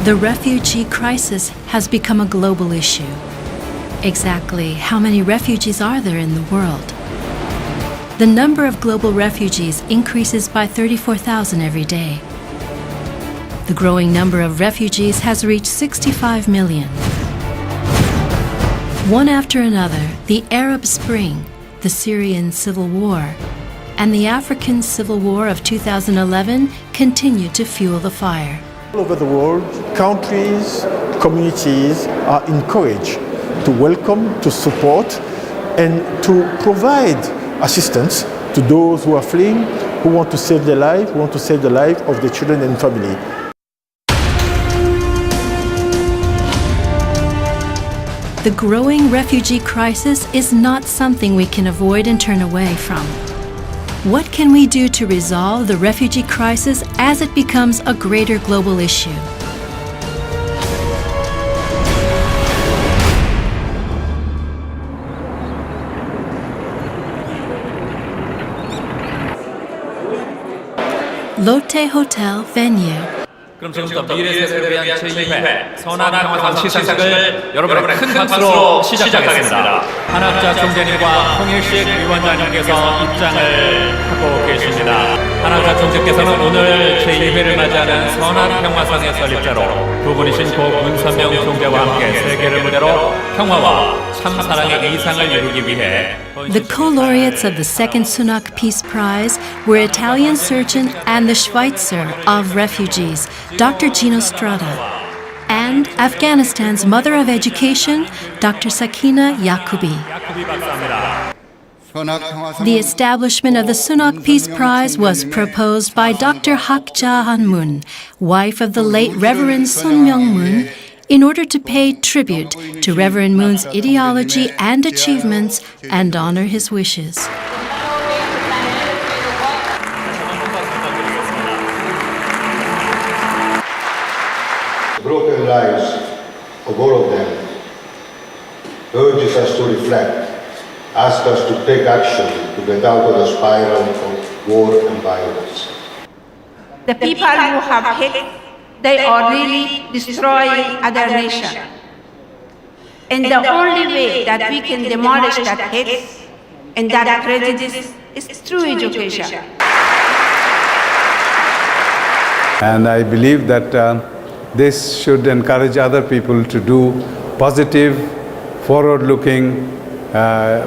The refugee crisis has become a global issue. Exactly how many refugees are there in the world? The number of global refugees increases by 34,000 every day. The growing number of refugees has reached 65 million. One after another, the Arab Spring, the Syrian Civil War, and the African Civil War of 2011 continued to fuel the fire. All over the world, countries, communities are encouraged to welcome, to support, and to provide assistance to those who are fleeing, who want to save their life, who want to save the life of their children and family. The growing refugee crisis is not something we can avoid and turn away from. What can we do to resolve the refugee crisis as it becomes a greater global issue? Lotte Hotel venue. 그럼 지금부터 미래 세대를 위한 제2회 선화평화상 시상식을 여러분의 큰 박수로 시작하겠습니다. 한학자 총재님과 홍일식 위원장님께서 입장을 하고 계십니다. 한학자 총재께서는 오늘 제2회를 맞이하는 선화평화상의 설립자로 두 분이신 고 문선명 총재와 함께 세계를 무대로 평화와 참사랑의 이상을 이루기 위해 The co-laureates of the second Sunak Peace Prize were Italian surgeon and the Schweitzer of refugees, Dr. Gino Strada, and Afghanistan's mother of education, Dr. Sakina Yakubi. The establishment of the Sunak Peace Prize was proposed by Dr. Hak Ja-han Moon, wife of the late Reverend Sun Myung Moon, in order to pay tribute to Reverend Moon's ideology and achievements and honor his wishes. Broken lives of all of them urges us to reflect, ask us to take action to get out of the spiral of war and violence. The people who have hate, they are really destroying other nations. And the only way that we can demolish that hate and that prejudice is through education. And I believe that this should encourage other people to do positive, forward-looking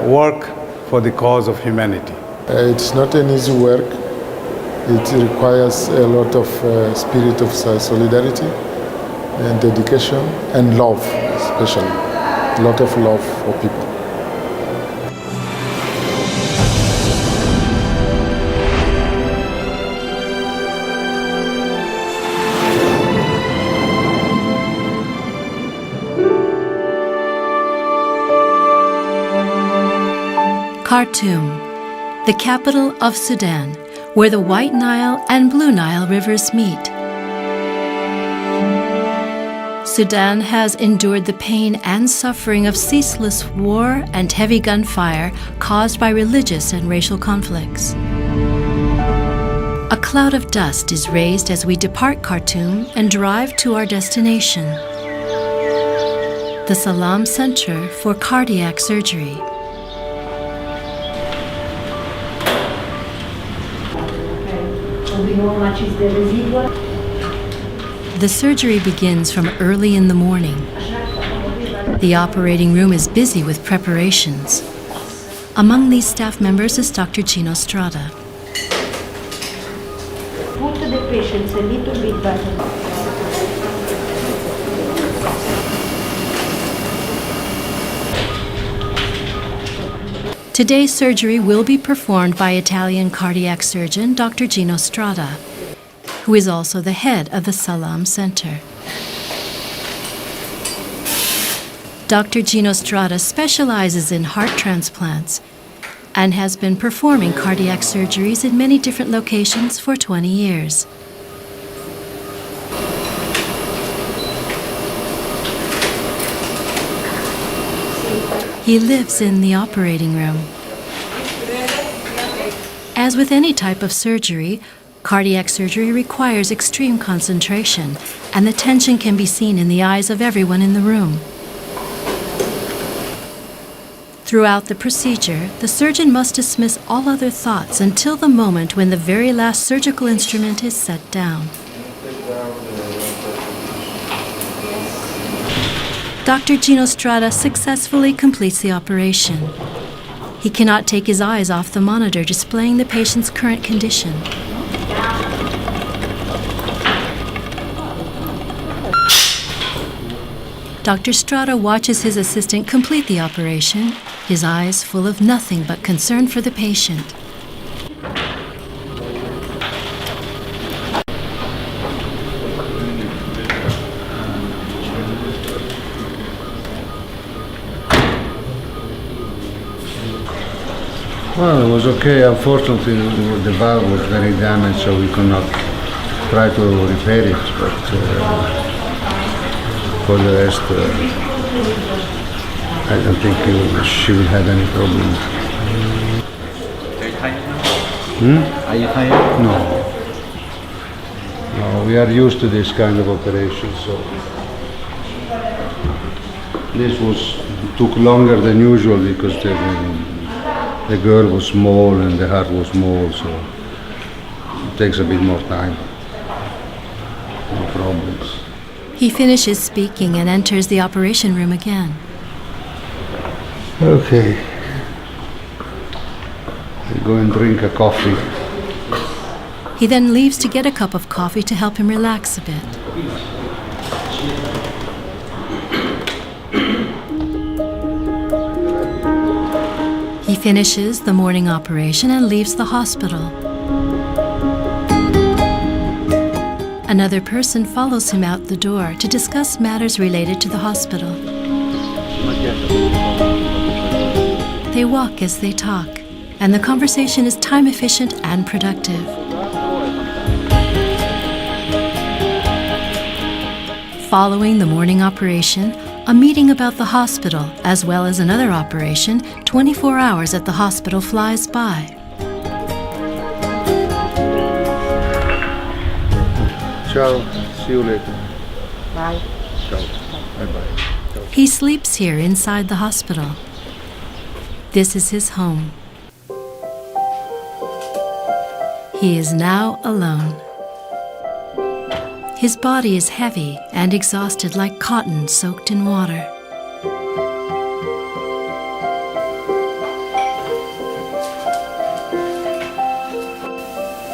work for the cause of humanity. It's not an easy work. It requires a lot of spirit of solidarity and dedication and love, especially. A lot of love for people. Khartoum, the capital of Sudan, where the White Nile and Blue Nile rivers meet. Sudan has endured the pain and suffering of ceaseless war and heavy gunfire caused by religious and racial conflicts. A cloud of dust is raised as we depart Khartoum and drive to our destination, the Salam Center for Cardiac Surgery. The surgery begins from early in the morning. The operating room is busy with preparations. Among these staff members is Dr. Gino Strada. Put the patients a little bit better. Today's surgery will be performed by Italian cardiac surgeon Dr. Gino Strada, who is also the head of the Salam Center. Dr. Gino Strada specializes in heart transplants and has been performing cardiac surgeries in many different locations for 20 years. He lives in the operating room. As with any type of surgery, Cardiac surgery requires extreme concentration, and the tension can be seen in the eyes of everyone in the room. Throughout the procedure, the surgeon must dismiss all other thoughts until the moment when the very last surgical instrument is set down. Dr. Gino Strada successfully completes the operation. He cannot take his eyes off the monitor displaying the patient's current condition. Dr. Strada watches his assistant complete the operation, his eyes full of nothing but concern for the patient. Well, it was okay. Unfortunately, the valve was very damaged, so we could not try to repair it. But for the rest, I don't think she will have any problem. Are you tired now? Are you tired? No. No, we are used to this kind of operation, so this took longer than usual because the girl was small and the heart was small, so it takes a bit more time. No problems. He finishes speaking and enters the operation room again. Okay. I go and drink a coffee. He then leaves to get a cup of coffee to help him relax a bit. He finishes the morning operation and leaves the hospital. Another person follows him out the door to discuss matters related to the hospital. They walk as they talk, and the conversation is time-efficient and productive. Following the morning operation, a meeting about the hospital, as well as another operation, 24 hours at the hospital flies by. Ciao. See you later. Bye. Ciao. Bye-bye. He sleeps here inside the hospital. This is his home. He is now alone. His body is heavy and exhausted like cotton soaked in water.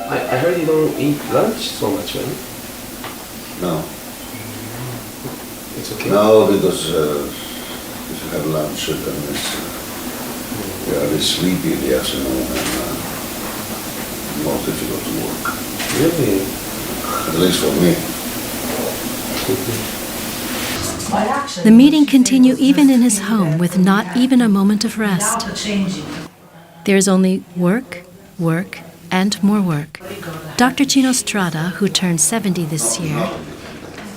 I heard you don't eat lunch so much, man. No. It's okay. No, because if you have lunch, then you are sleepy in the afternoon and more difficult to work. Really? At least for me. The meeting continues even in his home with not even a moment of rest. There is only work, work, and more work. Dr. Gino Strada, who turned 70 this year,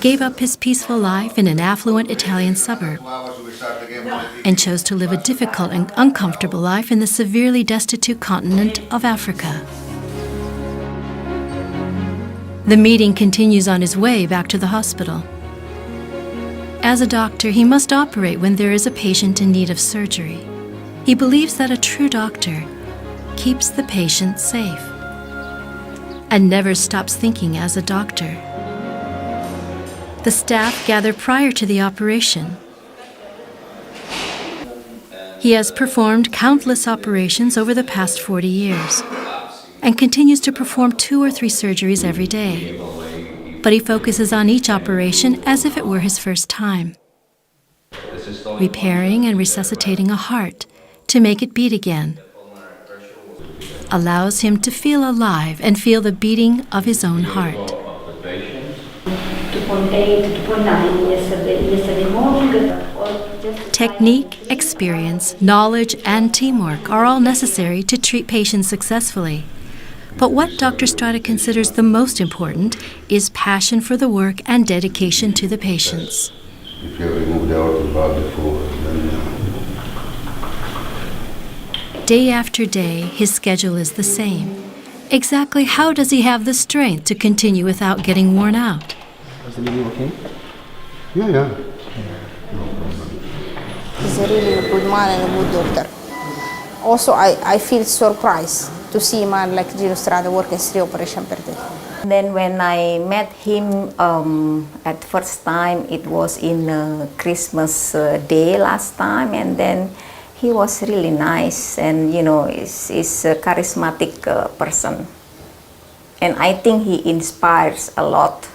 gave up his peaceful life in an affluent Italian suburb and chose to live a difficult and uncomfortable life in the severely destitute continent of Africa. The meeting continues on his way back to the hospital. As a doctor, he must operate when there is a patient in need of surgery. He believes that a true doctor keeps the patient safe and never stops thinking as a doctor. The staff gather prior to the operation. He has performed countless operations over the past 40 years and continues to perform 2 or 3 surgeries every day. But he focuses on each operation as if it were his first time, repairing and resuscitating a heart to make it beat again allows him to feel alive and feel the beating of his own heart. 2.8, 2.9 yesterday morning. Technique, experience, knowledge, and teamwork are all necessary to treat patients successfully. But what Dr. Strada considers the most important is passion for the work and dedication to the patients. If you remove the organ valve before, then Day after day, his schedule is the same. Exactly how does he have the strength to continue without getting worn out? Is the video okay? Yeah. He's a really good man and a good doctor. Also, I feel surprised to see a man like Gino Strada working 3 operations per day. Then when I met him at first time, it was in Christmas day last time, and then he was really nice, and is a charismatic person. And I think he inspires a lot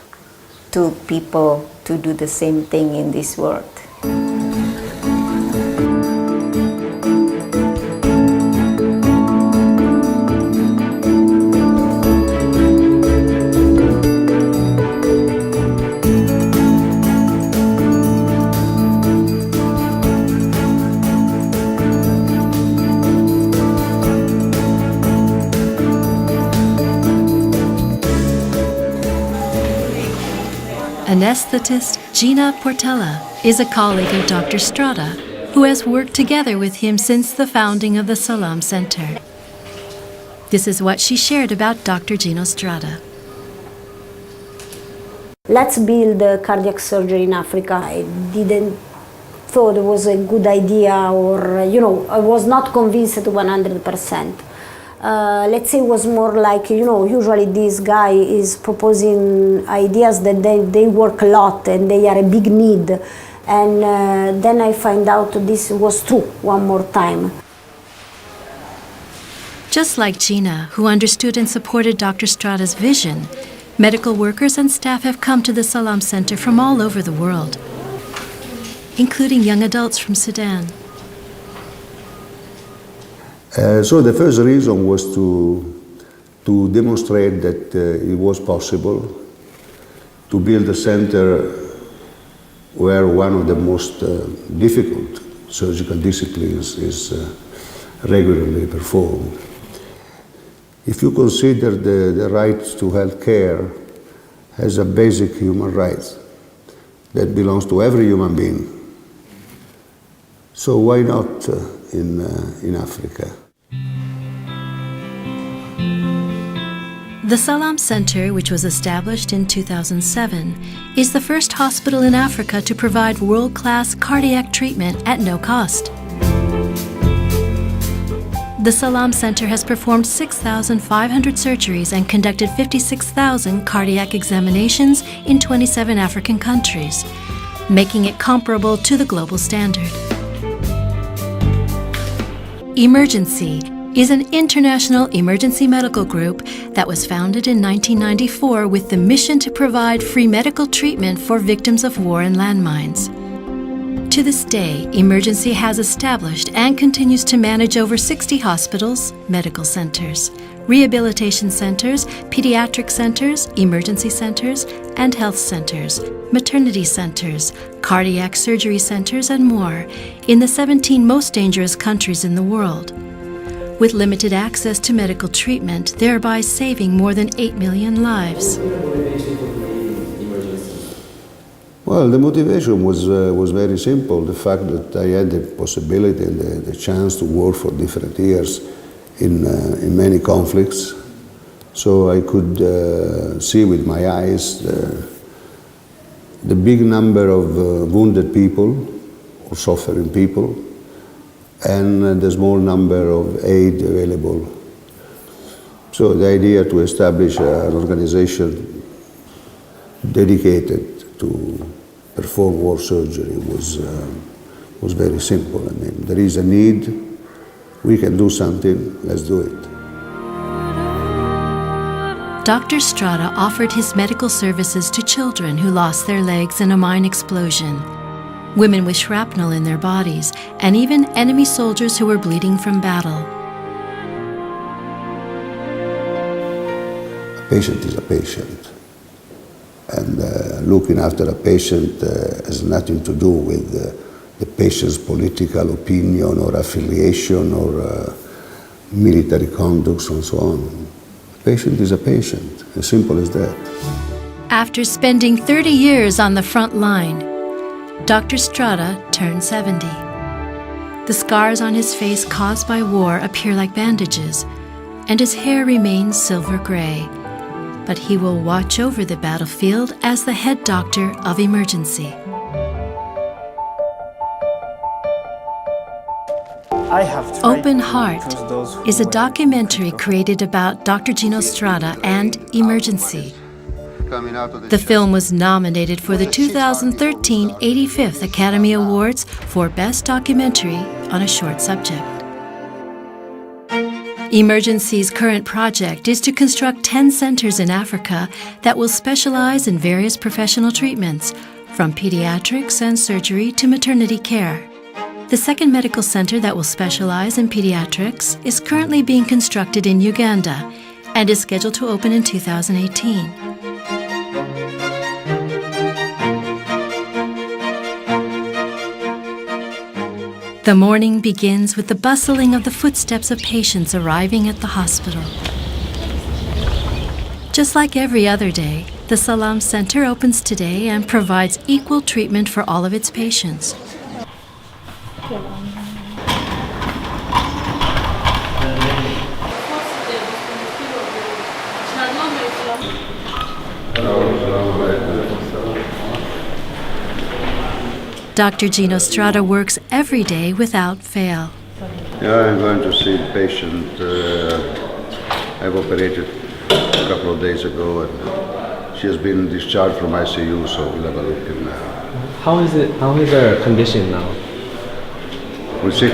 to people to do the same thing in this world. Anesthetist Gina Portella is a colleague of Dr. Strada, who has worked together with him since the founding of the Salam Center. This is what she shared about Dr. Gino Strada. Let's build cardiac surgery in Africa. I didn't thought it was a good idea, or I was not convinced 100%. Let's say it was more like, usually this guy is proposing ideas that they work a lot and they are a big need. And then I find out this was true one more time. Just like Gina, who understood and supported Dr. Strada's vision, medical workers and staff have come to the Salam Center from all over the world, including young adults from Sudan. So the first reason was to demonstrate that it was possible to build a center where one of the most difficult surgical disciplines is regularly performed. If you consider the right to health care as a basic human right that belongs to every human being, so why not in Africa? The Salam Center, which was established in 2007, is the first hospital in Africa to provide world-class cardiac treatment at no cost. The Salam Center has performed 6,500 surgeries and conducted 56,000 cardiac examinations in 27 African countries, making it comparable to the global standard. Emergency is an international emergency medical group that was founded in 1994 with the mission to provide free medical treatment for victims of war and landmines. To this day, Emergency has established and continues to manage over 60 hospitals, medical centers, rehabilitation centers, pediatric centers, emergency centers, and health centers, maternity centers, cardiac surgery centers, and more in the 17 most dangerous countries in the world, with limited access to medical treatment, thereby saving more than 8 million lives. Well, the motivation was very simple. The fact that I had the possibility and the chance to work for different years in many conflicts, so I could see with my eyes the big number of wounded people or suffering people, and the small number of aid available. So the idea to establish an organization dedicated to perform war surgery was very simple. I mean, there is a need, we can do something, let's do it. Dr. Strada offered his medical services to children who lost their legs in a mine explosion, women with shrapnel in their bodies, and even enemy soldiers who were bleeding from battle. A patient is a patient, and looking after a patient has nothing to do with the patient's political opinion or affiliation or military conduct and so on. A patient is a patient, as simple as that. After spending 30 years on the front line, Dr. Strada turned 70. The scars on his face caused by war appear like bandages, and his hair remains silver gray. But he will watch over the battlefield as the head doctor of emergency. Open Heart is a documentary created about Dr. Gino Strada and emergency. The film was nominated for the 2013 85th Academy Awards for Best Documentary on a Short Subject. Emergency's current project is to construct 10 centers in Africa that will specialize in various professional treatments, from pediatrics and surgery to maternity care. The second medical center that will specialize in pediatrics is currently being constructed in Uganda and is scheduled to open in 2018. The morning begins with the bustling of the footsteps of patients arriving at the hospital. Just like every other day, the Salam Center opens today and provides equal treatment for all of its patients. Dr. Gino Strada works every day without fail. Yeah, I'm going to see the patient. I've operated a couple of days ago, and she has been discharged from ICU, so we'll have a look in now. How is it? How is her condition now? We'll see.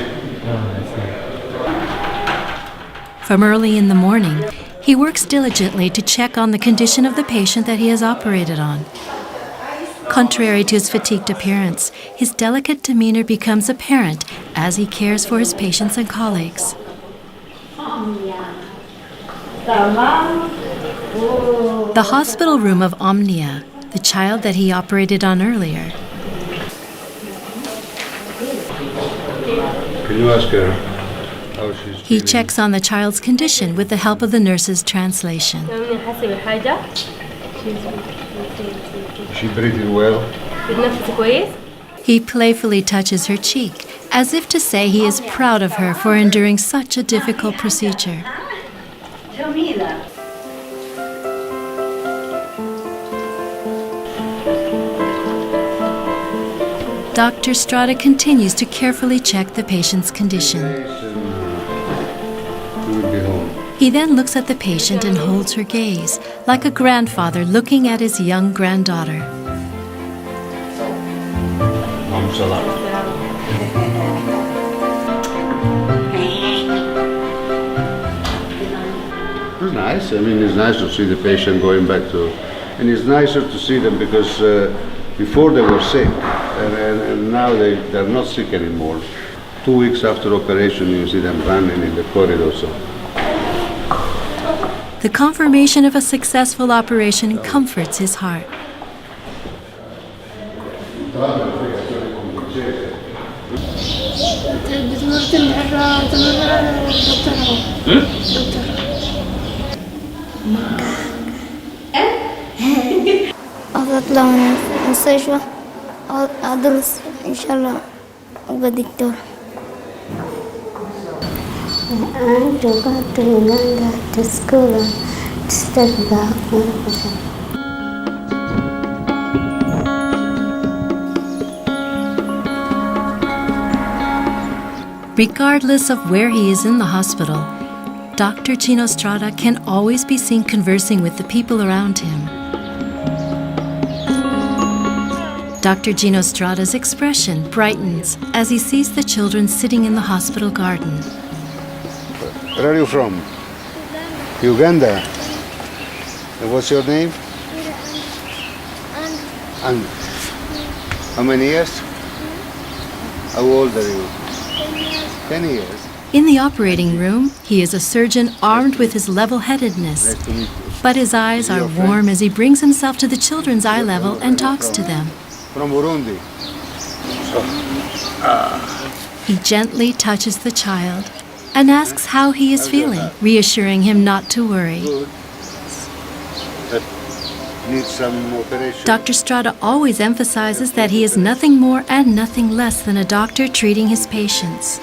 From early in the morning, he works diligently to check on the condition of the patient that he has operated on. Contrary to his fatigued appearance, his delicate demeanor becomes apparent as he cares for his patients and colleagues. The hospital room of Omnia, the child that he operated on earlier. Can you ask her how she's He checks on the child's condition with the help of the nurse's translation. Is she breathing well? He playfully touches her cheek, as if to say he is proud of her for enduring such a difficult procedure. Dr. Strada continues to carefully check the patient's condition. He then looks at the patient and holds her gaze, like a grandfather looking at his young granddaughter. It's nice. I mean, it's nice to see the patient going back to... And it's nicer to see them because before they were sick, and now they're not sick anymore. 2 weeks after operation, you see them running in the corridor. So. The confirmation of a successful operation comforts his heart. أطلع من المستشفى أدرس إن شاء الله أبقى دكتور. I go to Uganda to school to study about medicine. Regardless of where he is in the hospital, Dr. Gino Strada can always be seen conversing with the people around him. Dr. Gino Strada's expression brightens as he sees the children sitting in the hospital garden. Where are you from? Uganda. And what's your name? And how many years? How old are you? 10 years. In the operating room, he is a surgeon armed with his level-headedness. Nice to meet you. But his eyes are warm as he brings himself to the children's eye level and talks to them. From Burundi. He gently touches the child and asks how he is feeling, reassuring him not to worry. Good. But needs some operation. Dr. Strada always emphasizes that he is nothing more and nothing less than a doctor treating his patients.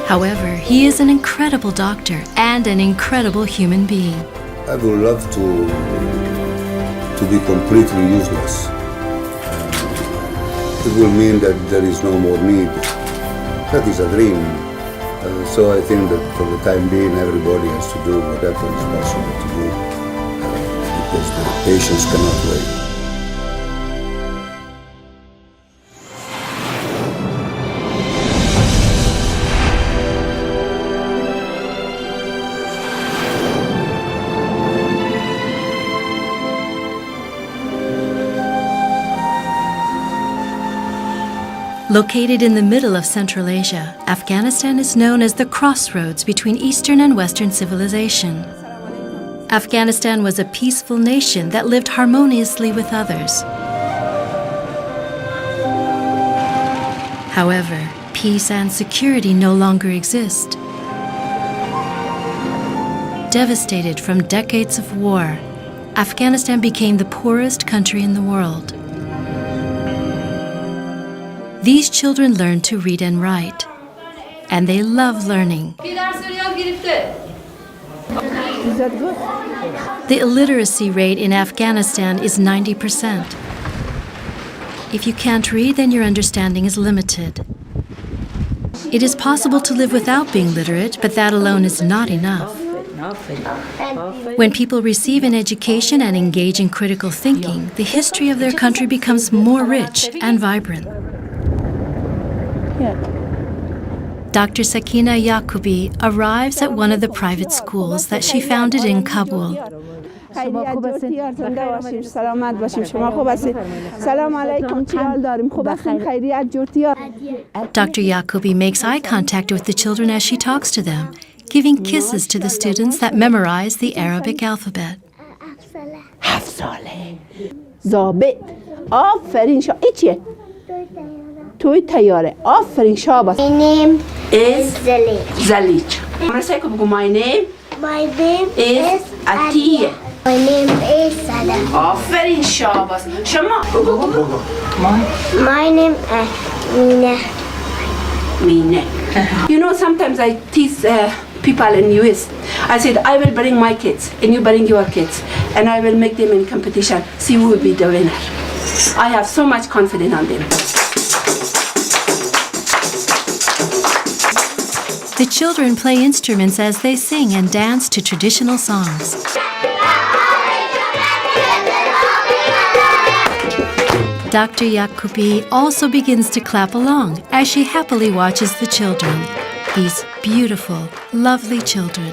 However, he is an incredible doctor and an incredible human being. I would love to be completely useless. It will mean that there is no more need. That is a dream. So I think that for the time being, everybody has to do whatever is possible to do because the patients cannot wait. Located in the middle of Central Asia, Afghanistan is known as the crossroads between Eastern and Western civilization. Afghanistan was a peaceful nation that lived harmoniously with others. However, peace and security no longer exist. Devastated from decades of war, Afghanistan became the poorest country in the world. These children learn to read and write, and they love learning. The illiteracy rate in Afghanistan is 90%. If you can't read, then your understanding is limited. It is possible to live without being literate, but that alone is not enough. When people receive an education and engage in critical thinking, the history of their country becomes more rich and vibrant. Dr. Sakina Yaqubi arrives at one of the private schools that she founded in Kabul. Dr. Yaqubi makes eye contact with the children as she talks to them, giving kisses to the students that memorize the Arabic alphabet. توی تیاره آفرین شاباس. My name is Zalij. My name is Atiye. My name is Sada. آفرین شاباس. شما My name is Mina. You know, sometimes I tease people in US. I said, I will bring my kids and you bring your kids and I will make them in competition. See who will be the winner. I have so much confidence on them. The children play instruments as they sing and dance to traditional songs. Dr. Yaqubi also begins to clap along as she happily watches the children, these beautiful, lovely children.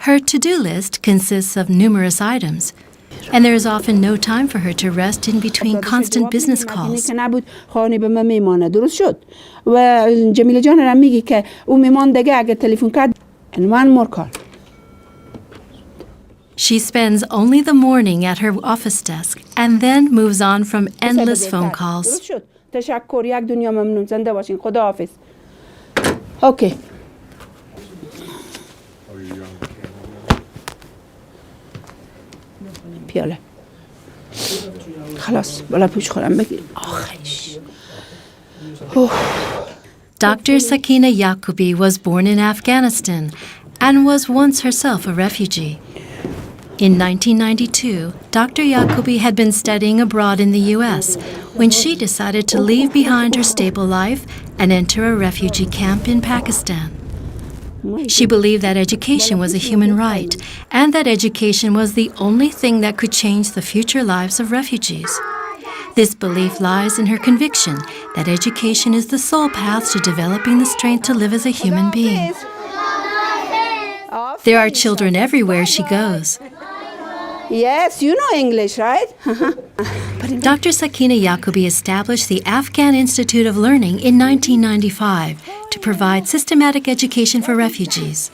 Her to-do list consists of numerous items, and there is often no time for her to rest in between constant business calls. And one more call. She spends only the morning at her office desk and then moves on from endless phone calls. Okay. پیاله خلاص بالا پوش خورم بگیر آخرش. Dr. Sakina Yaqubi was born in Afghanistan and was once herself a refugee. In 1992, Dr. Yaqubi had been studying abroad in the U.S. when she decided to leave behind her stable life and enter a refugee camp in Pakistan. She believed that education was a human right and that education was the only thing that could change the future lives of refugees. This belief lies in her conviction that education is the sole path to developing the strength to live as a human being. There are children everywhere she goes. Yes, you know English, right? Dr. Sakina Yaqubi established the Afghan Institute of Learning in 1995 to provide systematic education for refugees.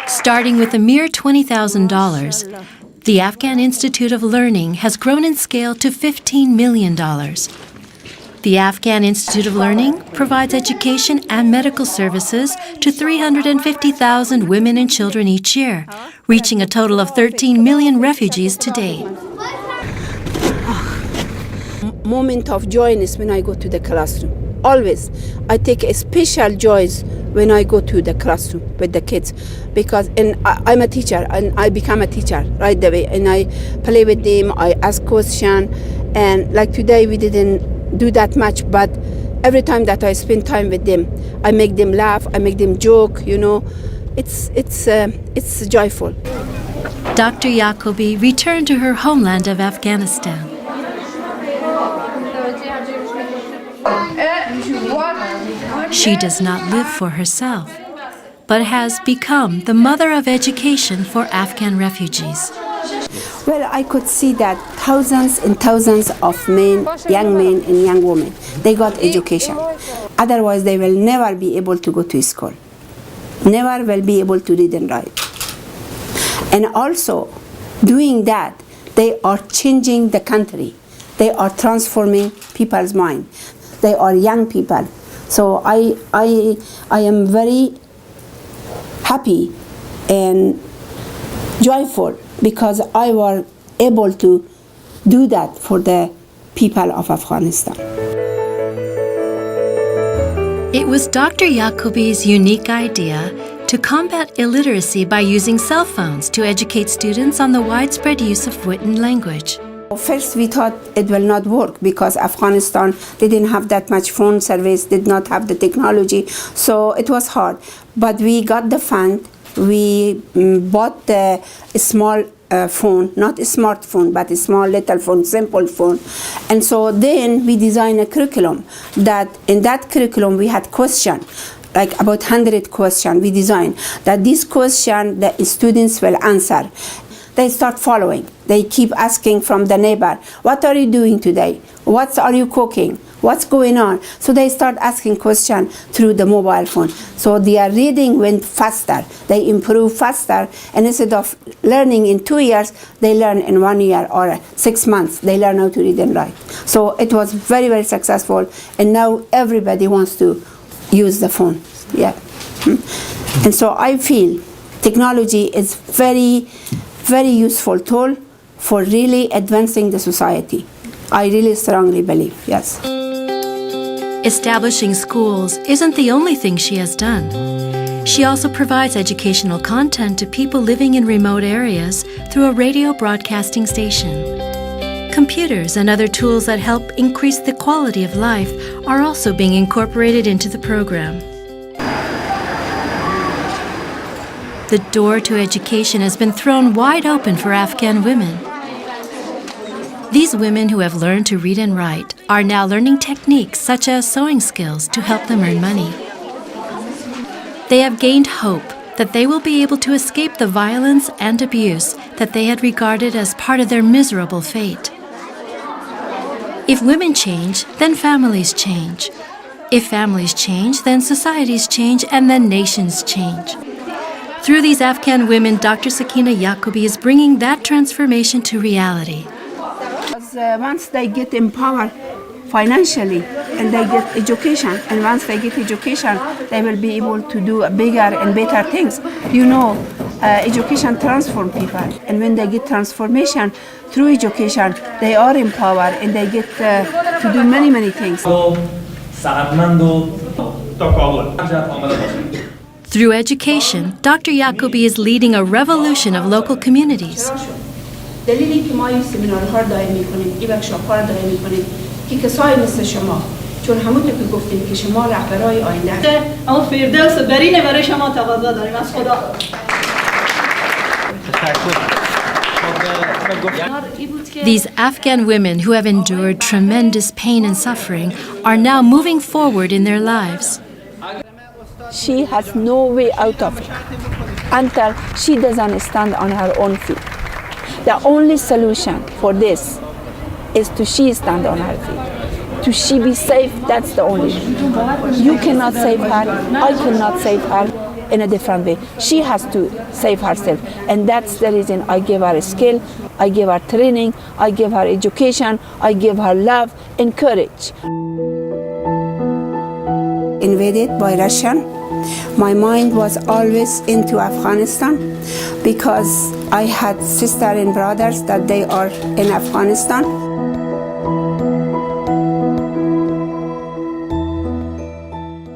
Starting with a mere $20,000, the Afghan Institute of Learning has grown in scale to $15 million. The Afghan Institute of Learning provides education and medical services to 350,000 women and children each year, reaching a total of 13 million refugees to date. Moment of joyness when I go to the classroom. Always. I take a special joy when I go to the classroom with the kids, because I'm a teacher and I become a teacher right away, and I play with them, I ask questions, and like today we didn't do that much, but every time that I spend time with them, I make them laugh, I make them joke, you know. It's joyful. Dr. Yacobi returned to her homeland of Afghanistan. She does not live for herself, but has become the mother of education for Afghan refugees. Well, I could see that thousands and thousands of men and young women, they got education. Otherwise, they will never be able to go to school. Never will be able to read and write. And also, doing that, they are changing the country. They are transforming people's mind. They are young people. So I am very happy and joyful because I was able to do that for the people of Afghanistan. It was Dr. Yacobi's unique idea to combat illiteracy by using cell phones to educate students on the widespread use of written language. First we thought it will not work because Afghanistan didn't have that much phone service, did not have the technology, so it was hard. But we got the fund, we bought the small phone, not a smartphone, but a small little phone, simple phone. And so then we designed a curriculum that in that curriculum we had questions, like about 100 questions we designed, that this question the students will answer. They start following. They keep asking from the neighbor, what are you doing today? What are you cooking? What's going on? So they start asking questions through the mobile phone. So their reading went faster. They improve faster. And instead of learning in 2 years, they learn in 1 year or 6 months. They learn how to read and write. So it was very, very successful. And now everybody wants to use the phone. Yeah. And so I feel technology is very useful tool for really advancing the society. I really strongly believe, yes. Establishing schools isn't the only thing she has done. She also provides educational content to people living in remote areas through a radio broadcasting station. Computers and other tools that help increase the quality of life are also being incorporated into the program. The door to education has been thrown wide open for Afghan women. These women who have learned to read and write are now learning techniques such as sewing skills to help them earn money. They have gained hope that they will be able to escape the violence and abuse that they had regarded as part of their miserable fate. If women change, then families change. If families change, then societies change, and then nations change. Through these Afghan women, Dr. Sakina Yacobi is bringing that transformation to reality. Once they get empowered financially and they get education, and once they get education, they will be able to do bigger and better things. You know, education transforms people, and when they get transformation through education, they are empowered and they get to do many, many things. Through education, Dr. Yacobi is leading a revolution of local communities. دلیلی که ما این سمینارها رو دایم می‌کنیم، این ورکشاپ‌ها رو دایم می‌کنیم که کسایی مثل شما، چون همونطور که گفتیم که شما رهبرای آینده هستید. اما فردوس برینه برای شما تقاضا داریم از خدا. These Afghan women who have endured tremendous pain and suffering are now moving forward in their lives. She has no way out of it until she doesn't stand on her own feet. The only solution for this is to she stand on her feet. To she be safe, that's the only thing. You cannot save her, I cannot save her in a different way. She has to save herself, and that's the reason I give her a skill, I give her training, I give her education, I give her love and courage. invaded by Russian, my mind was always into Afghanistan because I had sisters and brothers that they are in Afghanistan.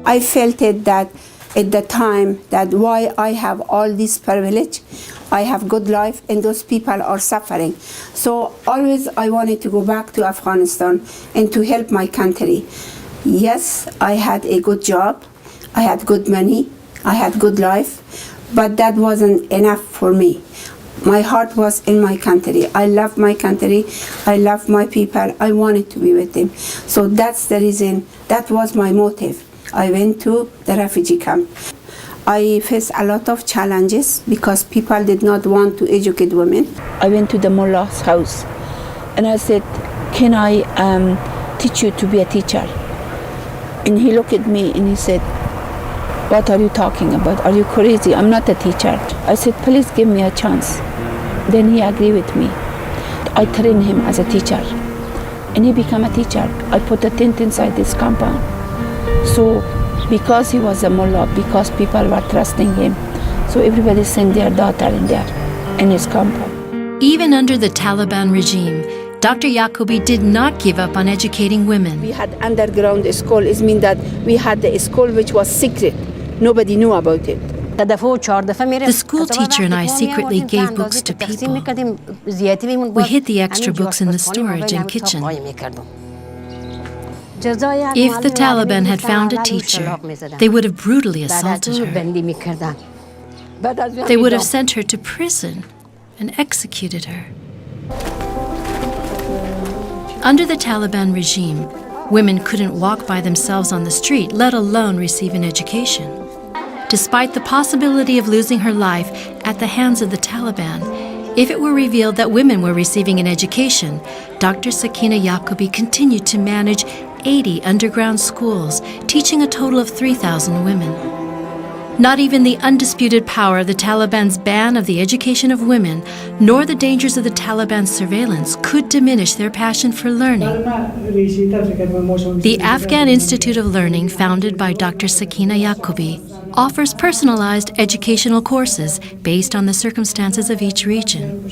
I felt it that at the time that why I have all this privilege, I have good life and those people are suffering. So always I wanted to go back to Afghanistan and to help my country. Yes, I had a good job, I had good money, I had good life, but that wasn't enough for me. My heart was in my country. I love my country, I love my people, I wanted to be with them. So that's the reason, that was my motive. I went to the refugee camp. I faced a lot of challenges because people did not want to educate women. I went to the mullah's house and I said, can I teach you to be a teacher? And he looked at me and he said, what are you talking about? Are you crazy? I'm not a teacher. I said, please give me a chance. Then he agreed with me. I trained him as a teacher and he became a teacher. I put a tent inside this compound. So because he was a mullah, because people were trusting him, so everybody sent their daughter in there, in his compound. Even under the Taliban regime, Dr. Yacobi did not give up on educating women. We had underground school. It means that we had the school which was secret. Nobody knew about it. The school teacher and I secretly gave books to people. We hid the extra books in the storage and kitchen. If the Taliban had found a teacher, they would have brutally assaulted her. They would have sent her to prison and executed her. Under the Taliban regime, women couldn't walk by themselves on the street, let alone receive an education. Despite the possibility of losing her life at the hands of the Taliban, if it were revealed that women were receiving an education, Dr. Sakina Yacobi continued to manage 80 underground schools, teaching a total of 3,000 women. Not even the undisputed power of the Taliban's ban of the education of women, nor the dangers of the Taliban's surveillance could diminish their passion for learning. The Afghan Institute of Learning, founded by Dr. Sakina Yacobi, offers personalized educational courses based on the circumstances of each region.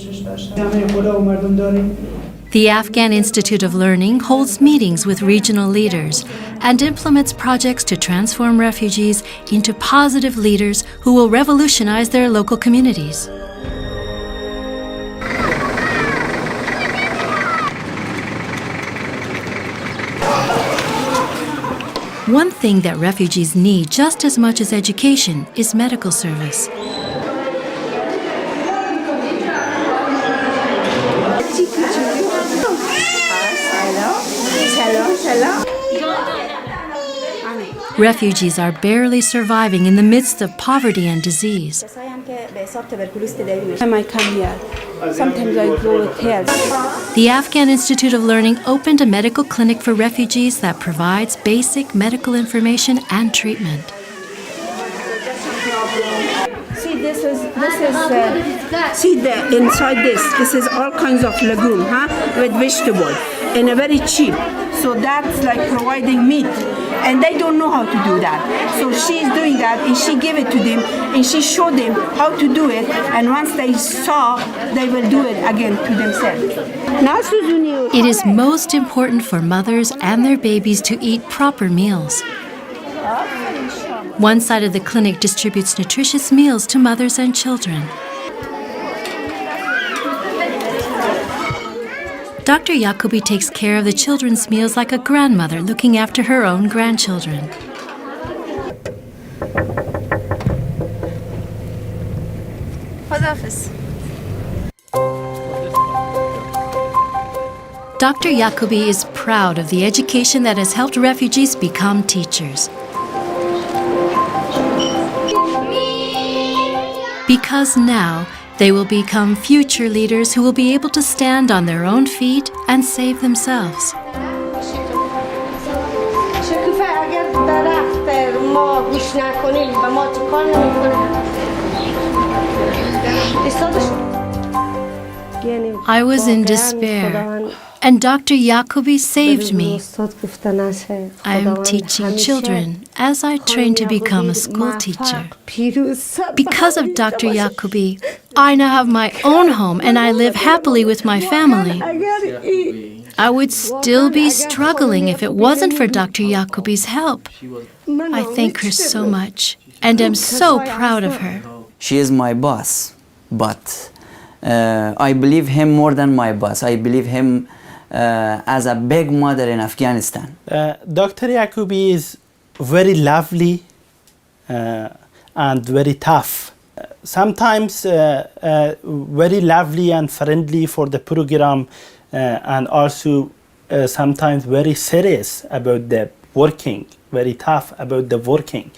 The Afghan Institute of Learning holds meetings with regional leaders and implements projects to transform refugees into positive leaders who will revolutionize their local communities. One thing that refugees need just as much as education is medical service. Refugees are barely surviving in the midst of poverty and disease. When I come here, sometimes I go with health. The Afghan Institute of Learning opened a medical clinic for refugees that provides basic medical information and treatment. See, inside this is all kinds of legume, with vegetable, and a very cheap. So that's like providing meat, and they don't know how to do that. So she's doing that, and she gave it to them, and she showed them how to do it. And once they saw, they will do it again to themselves. It is most important for mothers and their babies to eat proper meals. One side of the clinic distributes nutritious meals to mothers and children. Dr. Yacobi takes care of the children's meals like a grandmother looking after her own grandchildren. Dr. Yacobi is proud of the education that has helped refugees become teachers. Because now, they will become future leaders who will be able to stand on their own feet and save themselves. I was in despair. And Dr. Jacobi saved me. I'm teaching children as I train to become a school teacher. Because of Dr. Jacobi, I now have my own home and I live happily with my family. I would still be struggling if it wasn't for Dr. Jacobi's help. I thank her so much and am so proud of her. She is my boss, but I believe him more than my boss. I believe him as a big mother in Afghanistan. Dr. Jacobi is very lovely and very tough. Sometimes very lovely and friendly for the program, and also sometimes very serious about the working, very tough about the working.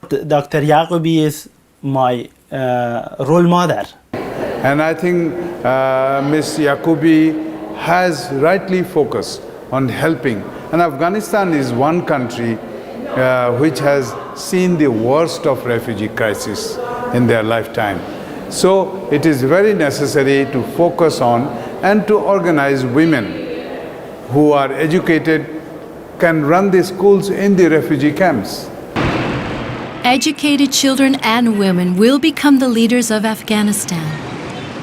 Dr. Jacobi is my role model. And I think Ms. Jacobi has rightly focused on helping. And Afghanistan is one country which has seen the worst of refugee crisis in their lifetime. So it is very necessary to focus on and to organize women who are educated, can run the schools in the refugee camps. Educated children and women will become the leaders of Afghanistan.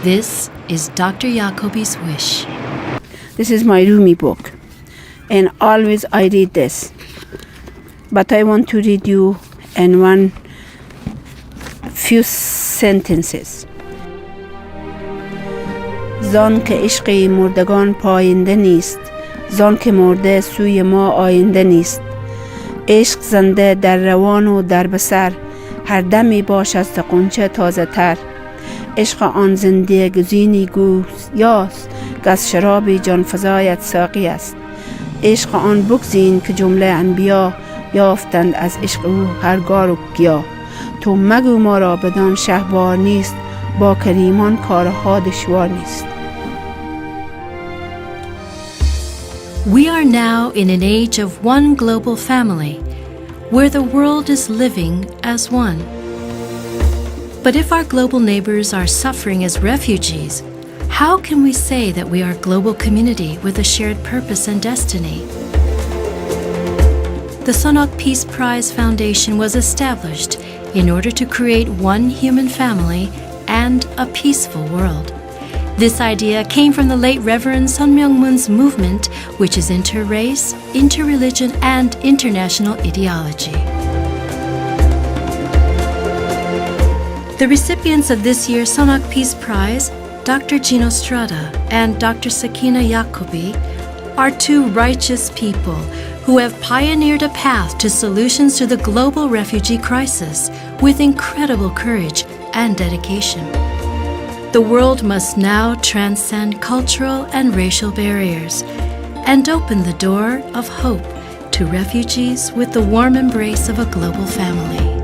This is Dr. Jacobi's wish. This is my Rumi book, and always I read this. But I want to read you in one few sentences. زان که عشق مردگان پاینده نیست، زان که مرده سوی ما آینده نیست. عشق زنده در روان و در بسر، هر دمی باشد ز غنچه تازه تر. عشق آن زنده گزینی گویاست، که از شراب جان فزایت ساقی است. عشق آن بگزین که جمله انبیا یافتند از عشق او هر گار و گیا. تو مگو ما را بدان شهوار نیست، با کریمان کارها دشوار نیست. We are now in an age of one global family, where the world is living as one. But if our global neighbors are suffering as refugees, how can we say that we are a global community with a shared purpose and destiny? The Sonok Peace Prize Foundation was established in order to create one human family and a peaceful world. This idea came from the late Reverend Sun Myung-moon's movement, which is inter-race, inter-religion, and international ideology. The recipients of this year's Sonok Peace Prize, Dr. Gino Strada and Dr. Sakina Jacobi, are two righteous people who have pioneered a path to solutions to the global refugee crisis with incredible courage and dedication. The world must now transcend cultural and racial barriers and open the door of hope to refugees with the warm embrace of a global family.